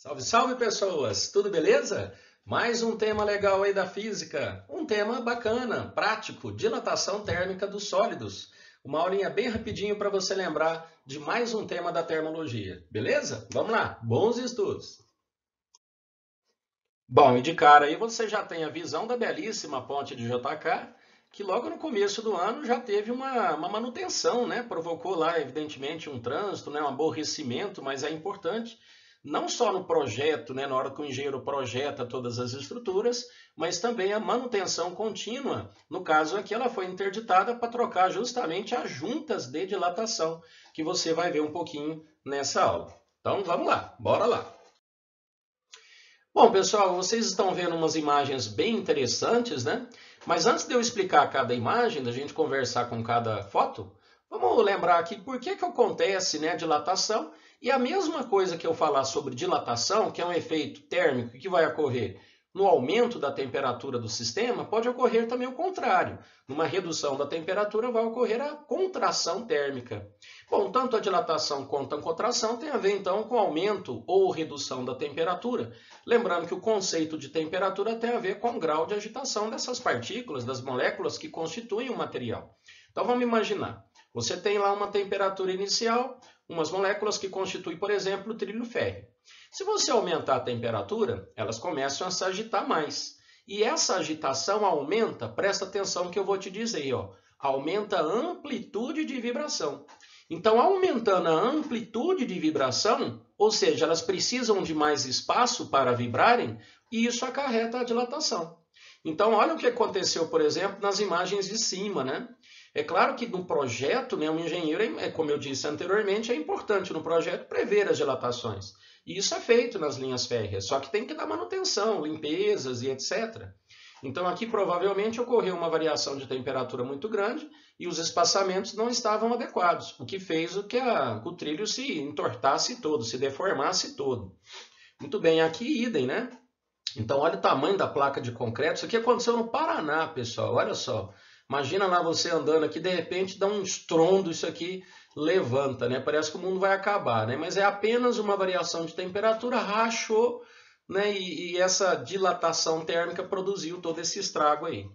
Salve, salve pessoas! Tudo beleza? Mais um tema legal aí da física. Um tema bacana, prático, dilatação térmica dos sólidos. Uma aulinha bem rapidinho para você lembrar de mais um tema da termologia. Beleza? Vamos lá, bons estudos! Bom, e de cara aí você já tem a visão da belíssima ponte de JK, que logo no começo do ano já teve uma manutenção, né? Provocou lá, evidentemente, um trânsito, né? Um aborrecimento, mas é importante, não só no projeto, né? Na hora que o engenheiro projeta todas as estruturas, mas também a manutenção contínua. No caso aqui, ela foi interditada para trocar justamente as juntas de dilatação, que você vai ver um pouquinho nessa aula. Então, vamos lá, bora lá! Bom, pessoal, vocês estão vendo umas imagens bem interessantes, né? Mas antes de eu explicar cada imagem, da gente conversar com cada foto, vamos lembrar aqui por que acontece, né, a dilatação. E a mesma coisa que eu falar sobre dilatação, que é um efeito térmico que vai ocorrer no aumento da temperatura do sistema, pode ocorrer também o contrário. Numa redução da temperatura vai ocorrer a contração térmica. Bom, tanto a dilatação quanto a contração tem a ver então com aumento ou redução da temperatura. Lembrando que o conceito de temperatura tem a ver com o grau de agitação dessas partículas, das moléculas que constituem o material. Então vamos imaginar, você tem lá uma temperatura inicial, umas moléculas que constituem, por exemplo, o trilho férreo. Se você aumentar a temperatura, elas começam a se agitar mais. E essa agitação aumenta, presta atenção no que eu vou te dizer, ó, aumenta a amplitude de vibração. Então, aumentando a amplitude de vibração, ou seja, elas precisam de mais espaço para vibrarem, e isso acarreta a dilatação. Então, olha o que aconteceu, por exemplo, nas imagens de cima, né? É claro que no projeto, né, um engenheiro, como eu disse anteriormente, é importante no projeto prever as dilatações. E isso é feito nas linhas férreas, só que tem que dar manutenção, limpezas e etc. Então aqui provavelmente ocorreu uma variação de temperatura muito grande e os espaçamentos não estavam adequados, o que fez o que o trilho se entortasse todo, se deformasse todo. Muito bem, aqui idem, né? Então olha o tamanho da placa de concreto. Isso aqui aconteceu no Paraná, pessoal, olha só. Imagina lá você andando aqui, de repente dá um estrondo, isso aqui levanta, né? Parece que o mundo vai acabar, né? Mas é apenas uma variação de temperatura, rachou, né? E essa dilatação térmica produziu todo esse estrago aí.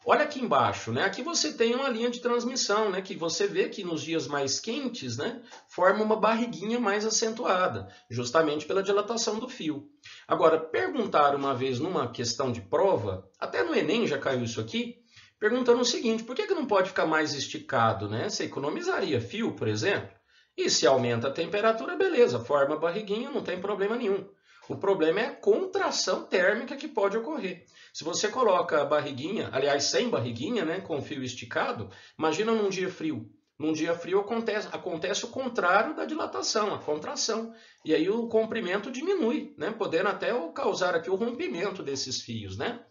Olha aqui embaixo, né? Aqui você tem uma linha de transmissão, né? Que você vê que nos dias mais quentes, né? Forma uma barriguinha mais acentuada, justamente pela dilatação do fio. Agora, perguntaram uma vez numa questão de prova, até no Enem já caiu isso aqui, perguntando o seguinte, por que não pode ficar mais esticado, né? Você economizaria fio, por exemplo? E se aumenta a temperatura, beleza, forma a barriguinha, não tem problema nenhum. O problema é a contração térmica que pode ocorrer. Se você coloca a barriguinha, aliás, sem barriguinha, né, com o fio esticado, imagina num dia frio. Num dia frio acontece o contrário da dilatação, a contração. E aí o comprimento diminui, né, podendo até causar aqui o rompimento desses fios, né?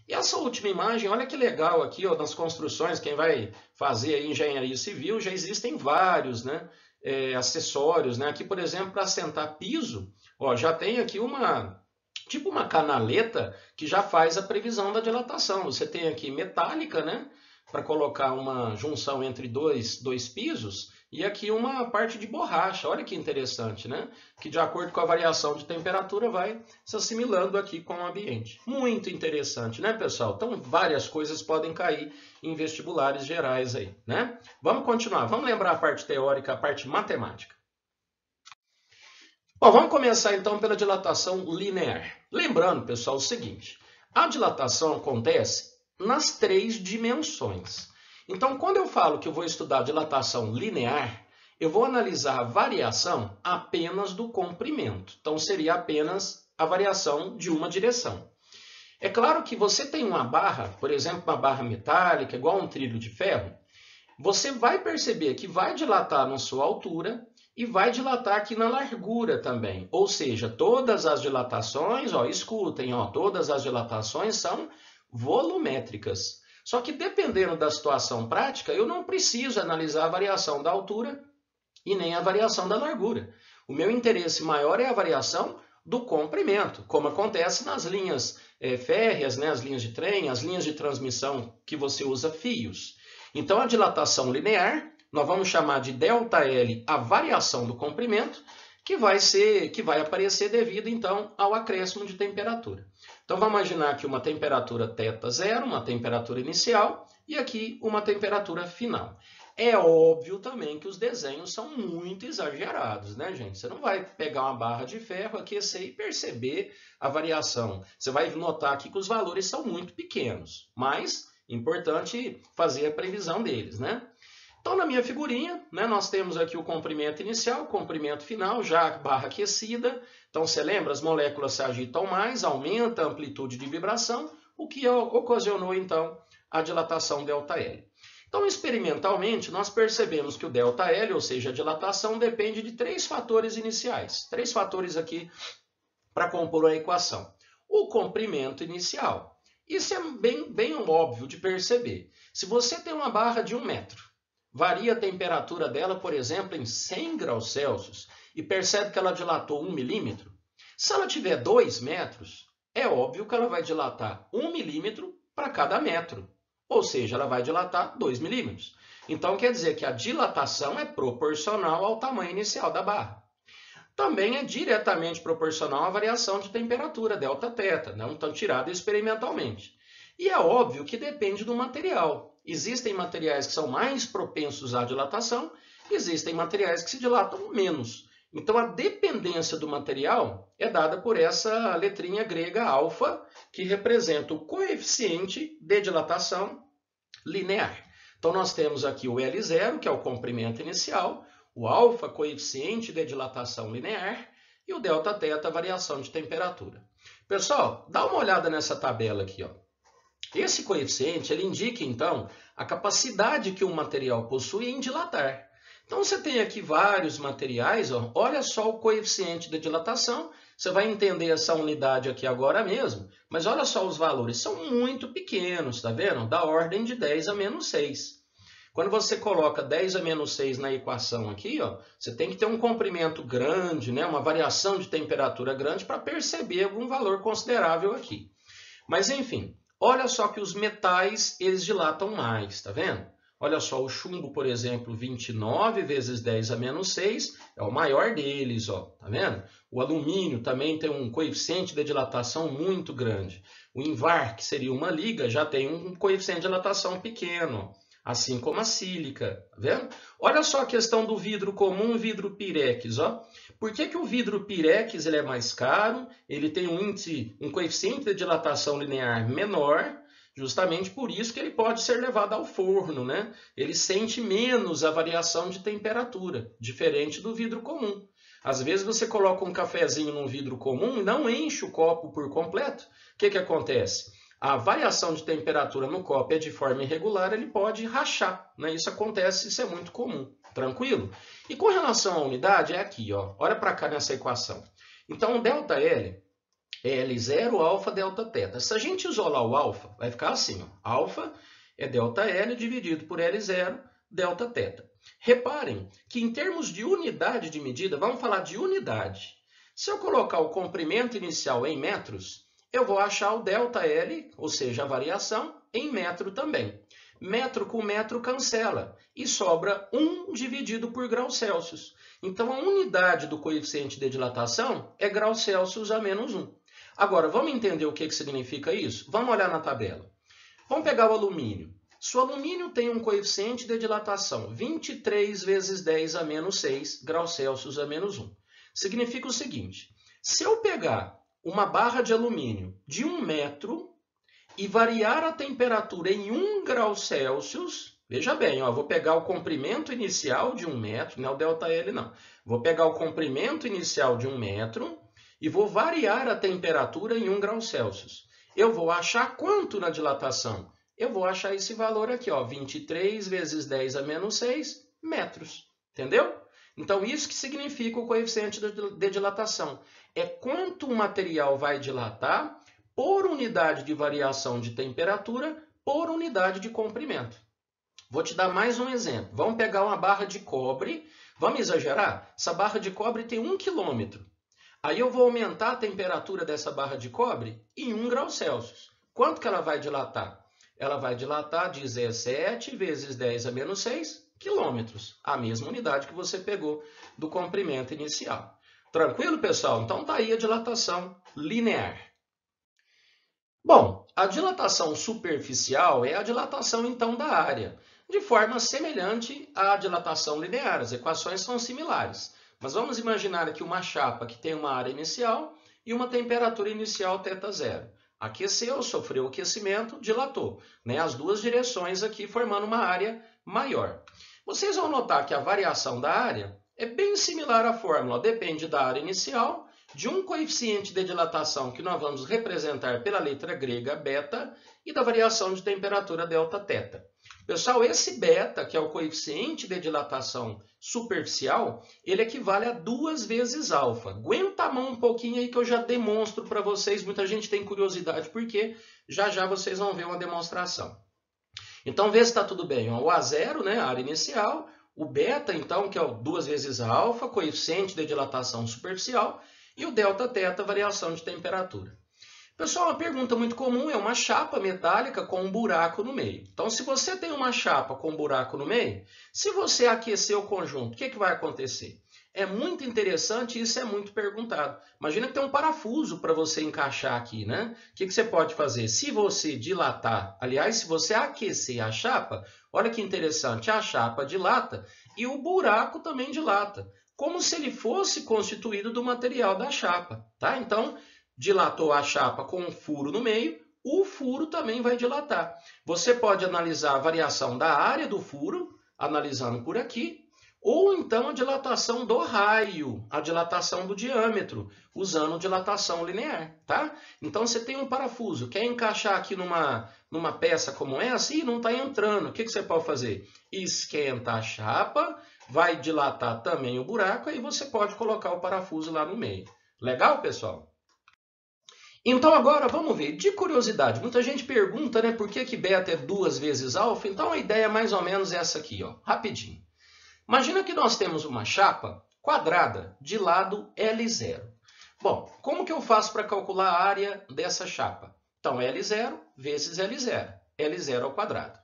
E essa última imagem, olha que legal aqui, ó, nas construções, quem vai fazer aí engenharia civil, já existem vários, né, acessórios, né? Aqui, por exemplo, para assentar piso, ó, já tem aqui tipo uma canaleta que já faz a previsão da dilatação. Você tem aqui metálica, né, para colocar uma junção entre dois pisos, e aqui uma parte de borracha. Olha que interessante, né? Que de acordo com a variação de temperatura vai se assimilando aqui com o ambiente. Muito interessante, né, pessoal? Então, várias coisas podem cair em vestibulares gerais aí, né? Vamos continuar. Vamos lembrar a parte teórica, a parte matemática. Bom, vamos começar então pela dilatação linear. Lembrando, pessoal, o seguinte: a dilatação acontece nas três dimensões. Então, quando eu falo que eu vou estudar dilatação linear, eu vou analisar a variação apenas do comprimento. Então, seria apenas a variação de uma direção. É claro que você tem uma barra, por exemplo, uma barra metálica, igual um trilho de ferro, você vai perceber que vai dilatar na sua altura e vai dilatar aqui na largura também. Ou seja, todas as dilatações, ó, escutem, ó, todas as dilatações são volumétricas. Só que dependendo da situação prática, eu não preciso analisar a variação da altura e nem a variação da largura. O meu interesse maior é a variação do comprimento, como acontece nas linhas férreas, né, as linhas de trem, as linhas de transmissão que você usa fios. Então, a dilatação linear, nós vamos chamar de ΔL a variação do comprimento, que vai aparecer devido então ao acréscimo de temperatura. Então vamos imaginar aqui uma temperatura θ0, uma temperatura inicial, e aqui uma temperatura final. É óbvio também que os desenhos são muito exagerados, né, gente? Você não vai pegar uma barra de ferro, aquecer e perceber a variação. Você vai notar aqui que os valores são muito pequenos, mas é importante fazer a previsão deles, né? Então, na minha figurinha, né, nós temos aqui o comprimento inicial, o comprimento final, já a barra aquecida. Então, você lembra, as moléculas se agitam mais, aumenta a amplitude de vibração, o que ocasionou, então, a dilatação ΔL. Então, experimentalmente, nós percebemos que o ΔL, ou seja, a dilatação, depende de 3 fatores iniciais. 3 fatores aqui para compor a equação. O comprimento inicial. Isso é bem óbvio de perceber. Se você tem uma barra de 1 metro, varia a temperatura dela, por exemplo, em 100 graus Celsius, e percebe que ela dilatou 1 milímetro, se ela tiver 2 metros, é óbvio que ela vai dilatar 1 milímetro para cada metro. Ou seja, ela vai dilatar 2 milímetros. Então, quer dizer que a dilatação é proporcional ao tamanho inicial da barra. Também é diretamente proporcional à variação de temperatura, Δθ, não tão tirada experimentalmente. E é óbvio que depende do material. Existem materiais que são mais propensos à dilatação, existem materiais que se dilatam menos. Então, a dependência do material é dada por essa letrinha grega alfa, que representa o coeficiente de dilatação linear. Então, nós temos aqui o L0, que é o comprimento inicial, o alfa, coeficiente de dilatação linear, e o Δθ, variação de temperatura. Pessoal, dá uma olhada nessa tabela aqui, ó. Esse coeficiente ele indica, então, a capacidade que um material possui em dilatar. Então, você tem aqui vários materiais, ó, olha só o coeficiente de dilatação, você vai entender essa unidade aqui agora mesmo, mas olha só os valores, são muito pequenos, tá vendo? Da ordem de 10 a menos 6. Quando você coloca 10 a menos 6 na equação aqui, ó, você tem que ter um comprimento grande, né, uma variação de temperatura grande para perceber algum valor considerável aqui. Mas, enfim, olha só que os metais, eles dilatam mais, tá vendo? Olha só, o chumbo, por exemplo, 29 vezes 10 a menos 6 é o maior deles, ó, tá vendo? O alumínio também tem um coeficiente de dilatação muito grande. O invar, que seria uma liga, já tem um coeficiente de dilatação pequeno, assim como a sílica, tá vendo? Olha só a questão do vidro comum e vidro pirex, ó. Por que o vidro pirex ele é mais caro? Ele tem um coeficiente de dilatação linear menor, justamente por isso que ele pode ser levado ao forno, né? Ele sente menos a variação de temperatura, diferente do vidro comum. Às vezes você coloca um cafezinho num vidro comum e não enche o copo por completo. O que acontece? A variação de temperatura no copo é de forma irregular, ele pode rachar, né? Isso acontece, isso é muito comum, tranquilo? E com relação à unidade, é aqui, ó. Olha para cá nessa equação. Então, o ΔL é L0 alfa Δθ. Se a gente isolar o alfa, vai ficar assim, ó. Alfa é ΔL dividido por L0 Δθ. Reparem que em termos de unidade de medida, vamos falar de unidade. Se eu colocar o comprimento inicial em metros, eu vou achar o ΔL, ou seja, a variação, em metro também. Metro com metro cancela e sobra 1 dividido por graus Celsius. Então, a unidade do coeficiente de dilatação é graus Celsius a menos 1. Agora, vamos entender o que significa isso? Vamos olhar na tabela. Vamos pegar o alumínio. Se o alumínio tem um coeficiente de dilatação 23 vezes 10 a menos 6 graus Celsius a menos 1. Significa o seguinte, se eu pegar uma barra de alumínio de 1 metro e variar a temperatura em 1 grau Celsius, veja bem, ó, vou pegar o comprimento inicial de 1 metro, não é o ΔL não, vou pegar o comprimento inicial de 1 metro e vou variar a temperatura em 1 grau Celsius. Eu vou achar quanto na dilatação? Eu vou achar esse valor aqui, ó, 23 vezes 10 a menos 6 metros, entendeu? Então, isso que significa o coeficiente de dilatação. É quanto o material vai dilatar por unidade de variação de temperatura por unidade de comprimento. Vou te dar mais um exemplo. Vamos pegar uma barra de cobre. Vamos exagerar? Essa barra de cobre tem 1 quilômetro. Aí eu vou aumentar a temperatura dessa barra de cobre em 1 grau Celsius. Quanto que ela vai dilatar? Ela vai dilatar 17 vezes 10 a menos 6 quilômetros. A mesma unidade que você pegou do comprimento inicial. Tranquilo, pessoal? Então tá aí a dilatação linear. Bom, a dilatação superficial é a dilatação então da área, de forma semelhante à dilatação linear. As equações são similares. Mas vamos imaginar aqui uma chapa que tem uma área inicial e uma temperatura inicial θ0. Aqueceu, sofreu aquecimento, dilatou, né? As duas direções aqui formando uma área maior. Vocês vão notar que a variação da área é bem similar à fórmula, depende da área inicial, de um coeficiente de dilatação que nós vamos representar pela letra grega beta e da variação de temperatura Δθ. Pessoal, esse beta, que é o coeficiente de dilatação superficial, ele equivale a 2 vezes alfa. Aguenta a mão um pouquinho aí que eu já demonstro para vocês. Muita gente tem curiosidade porque já já vocês vão ver uma demonstração. Então, vê se está tudo bem. O A0, né, a área inicial, o beta, então, que é o 2 vezes alfa, coeficiente de dilatação superficial, e o Δθ, variação de temperatura. Pessoal, uma pergunta muito comum é uma chapa metálica com um buraco no meio. Então, se você tem uma chapa com um buraco no meio, se você aquecer o conjunto, o que vai acontecer? É muito interessante e isso é muito perguntado. Imagina que tem um parafuso para você encaixar aqui, né? O que você pode fazer? Se você dilatar, aliás, se você aquecer a chapa, olha que interessante, a chapa dilata e o buraco também dilata, como se ele fosse constituído do material da chapa, tá? Então, dilatou a chapa com um furo no meio, o furo também vai dilatar. Você pode analisar a variação da área do furo, analisando por aqui, ou então a dilatação do raio, a dilatação do diâmetro, usando dilatação linear, tá? Então, você tem um parafuso, quer encaixar aqui numa peça como essa e não está entrando. O que você pode fazer? Esquenta a chapa, vai dilatar também o buraco, aí você pode colocar o parafuso lá no meio. Legal, pessoal? Então agora vamos ver, de curiosidade, muita gente pergunta, né, por que beta é 2 vezes alfa? Então a ideia mais ou menos é essa aqui, ó, rapidinho. Imagina que nós temos uma chapa quadrada de lado L0. Bom, como que eu faço para calcular a área dessa chapa? Então L0 vezes L0, L0 ao quadrado.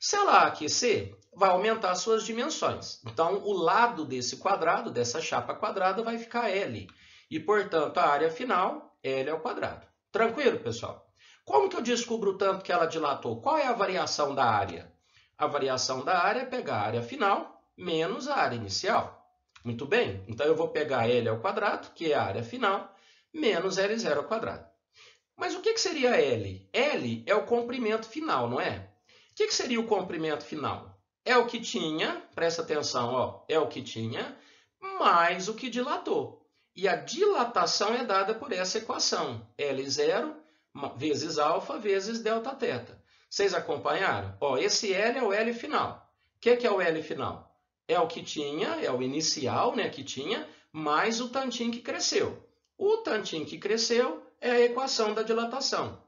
Se ela aquecer, vai aumentar as suas dimensões. Então o lado desse quadrado, dessa chapa quadrada, vai ficar L. E, portanto, a área final, L ao quadrado. Tranquilo, pessoal? Como que eu descubro o tanto que ela dilatou? Qual é a variação da área? A variação da área é pegar a área final menos a área inicial. Muito bem, então eu vou pegar L ao quadrado, que é a área final, menos L0 ao quadrado. Mas o que seria L? L é o comprimento final, não é? O que seria o comprimento final? É o que tinha, presta atenção, ó, é o que tinha, mais o que dilatou. E a dilatação é dada por essa equação, L0 vezes alfa vezes Δθ. Vocês acompanharam? Ó, esse L é o L final. O que é o L final? É o que tinha, é o inicial, né, que tinha, mais o tantinho que cresceu. O tantinho que cresceu é a equação da dilatação,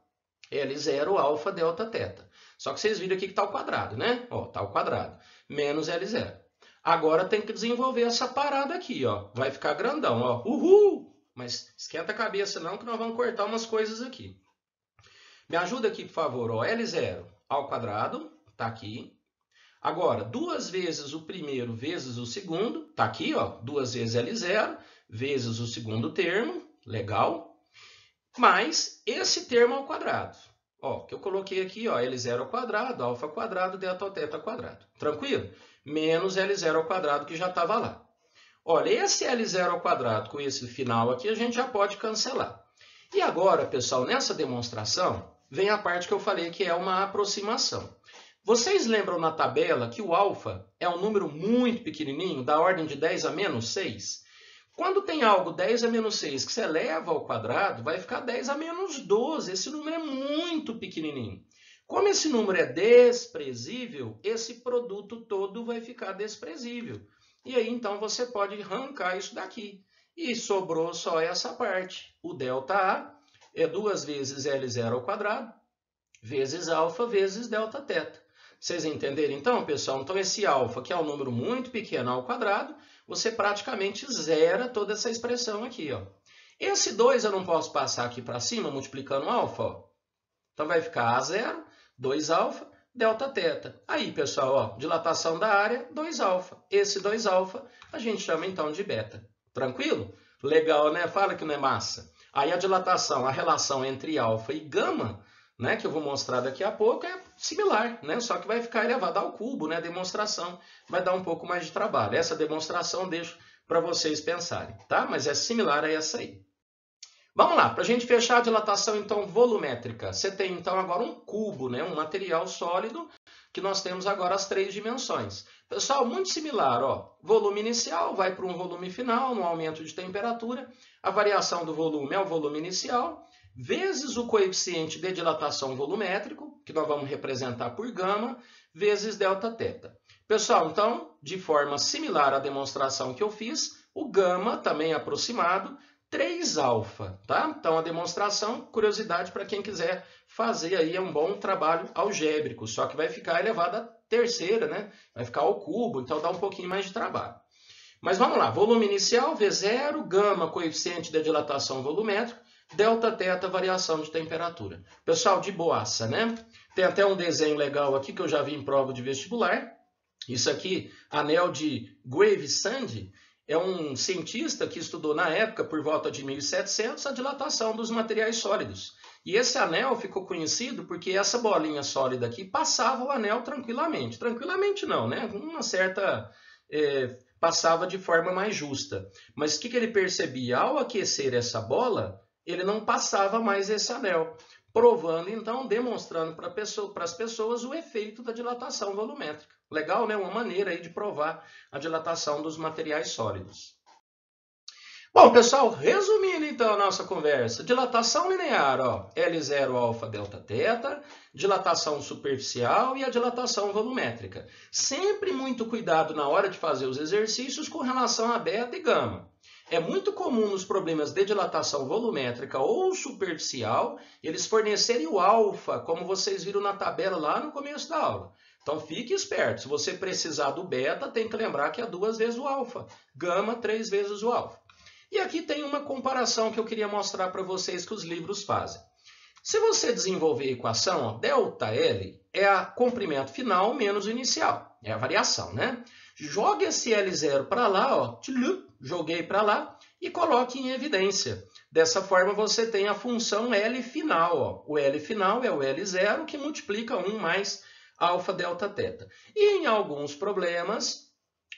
L0 alfa Δθ. Só que vocês viram aqui que está ao quadrado, né? Ó, está ao quadrado, menos L0. Agora tem que desenvolver essa parada aqui, ó. Vai ficar grandão, ó. Uhul! Mas esquenta a cabeça não, que nós vamos cortar umas coisas aqui. Me ajuda aqui, por favor, ó. L0 ao quadrado, tá aqui. Agora, 2 vezes o primeiro vezes o segundo, tá aqui, ó. 2 vezes L0 vezes o segundo termo, legal. Mais esse termo ao quadrado. Ó, que eu coloquei aqui, ó, L0 ao quadrado, alfa ao quadrado, Δθ ao quadrado. Tranquilo? Menos L0 ao quadrado, que já estava lá. Olha, esse L0 ao quadrado com esse final aqui, a gente já pode cancelar. E agora, pessoal, nessa demonstração, vem a parte que eu falei que é uma aproximação. Vocês lembram na tabela que o alfa é um número muito pequenininho, da ordem de 10 a menos 6? Quando tem algo 10 a menos 6 que se eleva ao quadrado, vai ficar 10 a menos 12. Esse número é muito pequenininho. Como esse número é desprezível, esse produto todo vai ficar desprezível. E aí, então, você pode arrancar isso daqui. E sobrou só essa parte. O ΔA é 2 vezes L0 ao quadrado, vezes alfa, vezes Δθ. Vocês entenderam, então, pessoal? Então, esse alfa, que é um número muito pequeno ao quadrado, você praticamente zera toda essa expressão aqui, ó. Esse 2 eu não posso passar aqui para cima, multiplicando alfa, ó. Então, vai ficar A0, 2 alfa, Δθ. Aí, pessoal, ó, dilatação da área, 2 alfa. Esse 2 alfa a gente chama, então, de beta. Tranquilo? Legal, né? Fala que não é massa. Aí a dilatação, a relação entre alfa e gama, né, que eu vou mostrar daqui a pouco, é similar, né? Só que vai ficar elevado ao cubo, né? A demonstração vai dar um pouco mais de trabalho. Essa demonstração eu deixo para vocês pensarem, tá? Mas é similar a essa aí. Vamos lá, para a gente fechar a dilatação então volumétrica. Você tem então agora um cubo, né? Um material sólido que nós temos agora as 3 dimensões. Pessoal, muito similar, ó. Volume inicial vai para um volume final, no aumento de temperatura. A variação do volume é o volume inicial, vezes o coeficiente de dilatação volumétrico, que nós vamos representar por gama, vezes Δθ. Pessoal, então, de forma similar à demonstração que eu fiz, o gama, também aproximado, 3α, tá? Então, a demonstração, curiosidade para quem quiser fazer aí, é um bom trabalho algébrico, só que vai ficar elevado à terceira, né? Vai ficar ao cubo, então dá um pouquinho mais de trabalho. Mas vamos lá, volume inicial, V0, gama, coeficiente de dilatação volumétrico, Δθ, variação de temperatura. Pessoal, de boaça, né? Tem até um desenho legal aqui que eu já vi em prova de vestibular. Isso aqui, anel de Gravesand, é um cientista que estudou na época, por volta de 1700, a dilatação dos materiais sólidos. E esse anel ficou conhecido porque essa bolinha sólida aqui passava o anel tranquilamente. Tranquilamente não, né? Uma certa... passava de forma mais justa. Mas o que ele percebia? Ao aquecer essa bola, ele não passava mais esse anel. Provando, então, demonstrando para as pessoas o efeito da dilatação volumétrica. Legal, né? Uma maneira aí de provar a dilatação dos materiais sólidos. Bom, pessoal, resumindo então a nossa conversa, dilatação linear, ó, L0 alfa delta θ, dilatação superficial e a dilatação volumétrica. Sempre muito cuidado na hora de fazer os exercícios com relação a beta e gama. É muito comum nos problemas de dilatação volumétrica ou superficial, eles fornecerem o alfa, como vocês viram na tabela lá no começo da aula. Então fique esperto, se você precisar do beta, tem que lembrar que é 2 vezes o alfa, gama 3 vezes o alfa. E aqui tem uma comparação que eu queria mostrar para vocês que os livros fazem. Se você desenvolver a equação, ó, ΔL é o comprimento final menos o inicial, é a variação, né? Jogue esse L0 para lá, ó, joguei para lá e coloque em evidência. Dessa forma você tem a função L final, ó. O L final é o L0 que multiplica 1 mais alfa delta θ. E em alguns problemas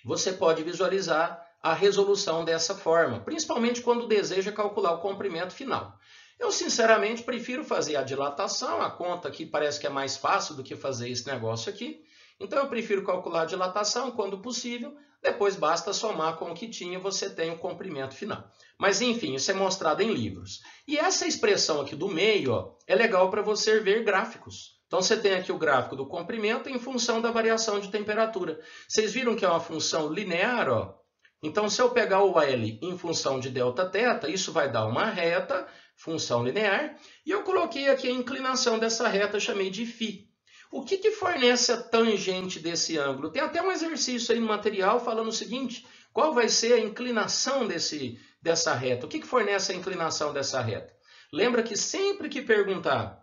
você pode visualizar a resolução dessa forma, principalmente quando deseja calcular o comprimento final. Eu, sinceramente, prefiro fazer a dilatação, a conta aqui parece que é mais fácil do que fazer esse negócio aqui. Então, eu prefiro calcular a dilatação quando possível, depois basta somar com o que tinha, você tem o comprimento final. Mas, enfim, isso é mostrado em livros. E essa expressão aqui do meio, ó, é legal para você ver gráficos. Então, você tem aqui o gráfico do comprimento em função da variação de temperatura. Vocês viram que é uma função linear, ó? Então, se eu pegar o L em função de Δθ, isso vai dar uma reta, função linear, e eu coloquei aqui a inclinação dessa reta, chamei de φ. O que fornece a tangente desse ângulo? Tem até um exercício aí no material falando o seguinte, qual vai ser a inclinação dessa reta? O que fornece a inclinação dessa reta? Lembra que sempre que perguntar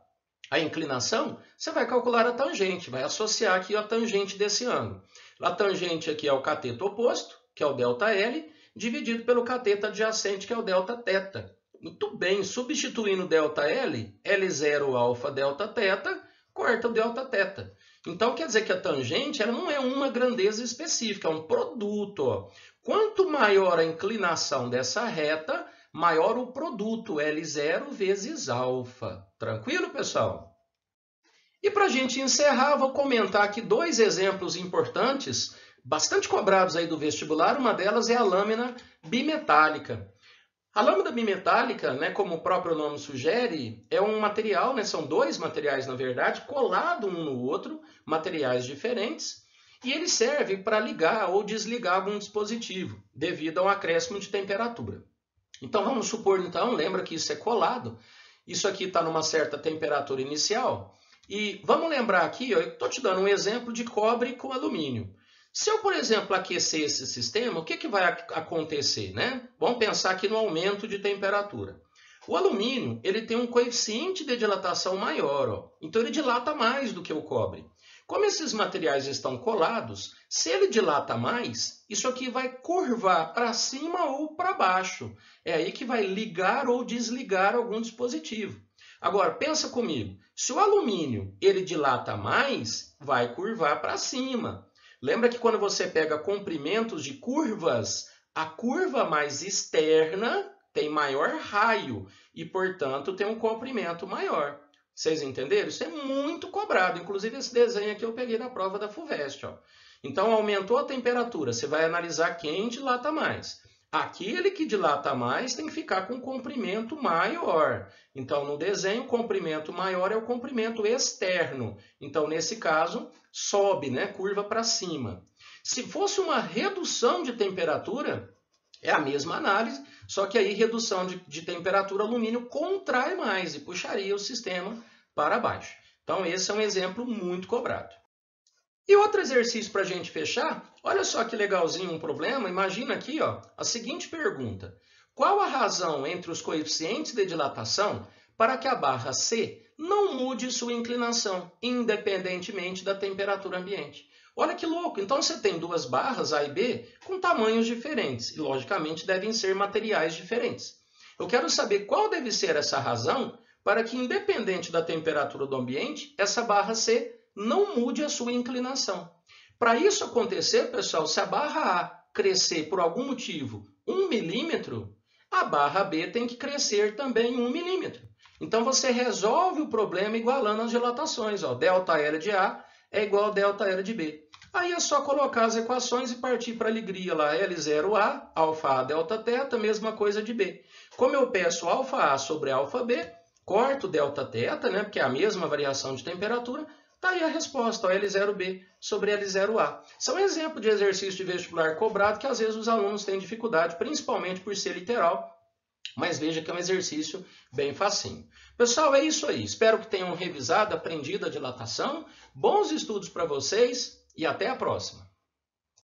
a inclinação, você vai calcular a tangente, vai associar aqui a tangente desse ângulo. A tangente aqui é o cateto oposto, que é o ΔL, dividido pelo cateto adjacente, que é o Δθ. Muito bem, substituindo ΔL, L0 alfa Δθ, corta o Δθ. Então, quer dizer que a tangente ela não é uma grandeza específica, é um produto. Ó. Quanto maior a inclinação dessa reta, maior o produto, L0 vezes alfa. Tranquilo, pessoal? E para a gente encerrar, vou comentar aqui 2 exemplos importantes, bastante cobrados aí do vestibular. Uma delas é a lâmina bimetálica. A lâmina bimetálica, né, como o próprio nome sugere, é um material, né, são 2 materiais, na verdade, colados um no outro, materiais diferentes, e ele serve para ligar ou desligar algum dispositivo, devido ao acréscimo de temperatura. Então, vamos supor, então, lembra que isso é colado, isso aqui está numa certa temperatura inicial, e vamos lembrar aqui, ó, eu estou te dando um exemplo de cobre com alumínio. Se eu, por exemplo, aquecer esse sistema, o que vai acontecer, né? Vamos pensar aqui no aumento de temperatura. O alumínio ele tem um coeficiente de dilatação maior, ó. Então ele dilata mais do que o cobre. Como esses materiais estão colados, se ele dilata mais, isso aqui vai curvar para cima ou para baixo. É aí que vai ligar ou desligar algum dispositivo. Agora, pensa comigo, se o alumínio ele dilata mais, vai curvar para cima. Lembra que quando você pega comprimentos de curvas, a curva mais externa tem maior raio e, portanto, tem um comprimento maior. Vocês entenderam? Isso é muito cobrado. Inclusive, esse desenho aqui eu peguei da prova da FUVEST. Ó. Então, aumentou a temperatura. Você vai analisar quem dilata mais. Aquele que dilata mais tem que ficar com um comprimento maior. Então, no desenho, o comprimento maior é o comprimento externo. Então, nesse caso, sobe, né? Curva para cima. Se fosse uma redução de temperatura, é a mesma análise, só que aí redução de temperatura, alumínio contrai mais e puxaria o sistema para baixo. Então, esse é um exemplo muito cobrado. E outro exercício para a gente fechar, olha só que legalzinho um problema. Imagina aqui ó, a seguinte pergunta. Qual a razão entre os coeficientes de dilatação para que a barra C não mude sua inclinação, independentemente da temperatura ambiente? Olha que louco, então você tem duas barras, A e B, com tamanhos diferentes e, logicamente, devem ser materiais diferentes. Eu quero saber qual deve ser essa razão para que, independente da temperatura do ambiente, essa barra C não mude a sua inclinação. Para isso acontecer, pessoal, se a barra A crescer por algum motivo 1 milímetro, a barra B tem que crescer também 1 milímetro. Então, você resolve o problema igualando as dilatações. Ó, ΔL de A é igual a ΔL de B. Aí é só colocar as equações e partir para a alegria lá. L0A, alfa A, delta θ, mesma coisa de B. Como eu peço alfa A sobre alfa B, corto delta θ, né, porque é a mesma variação de temperatura, está aí a resposta, ó, L0B sobre L0A. Isso é um exemplo de exercício de vestibular cobrado que às vezes os alunos têm dificuldade, principalmente por ser literal, mas veja que é um exercício bem facinho. Pessoal, é isso aí. Espero que tenham revisado, aprendido a dilatação. Bons estudos para vocês e até a próxima.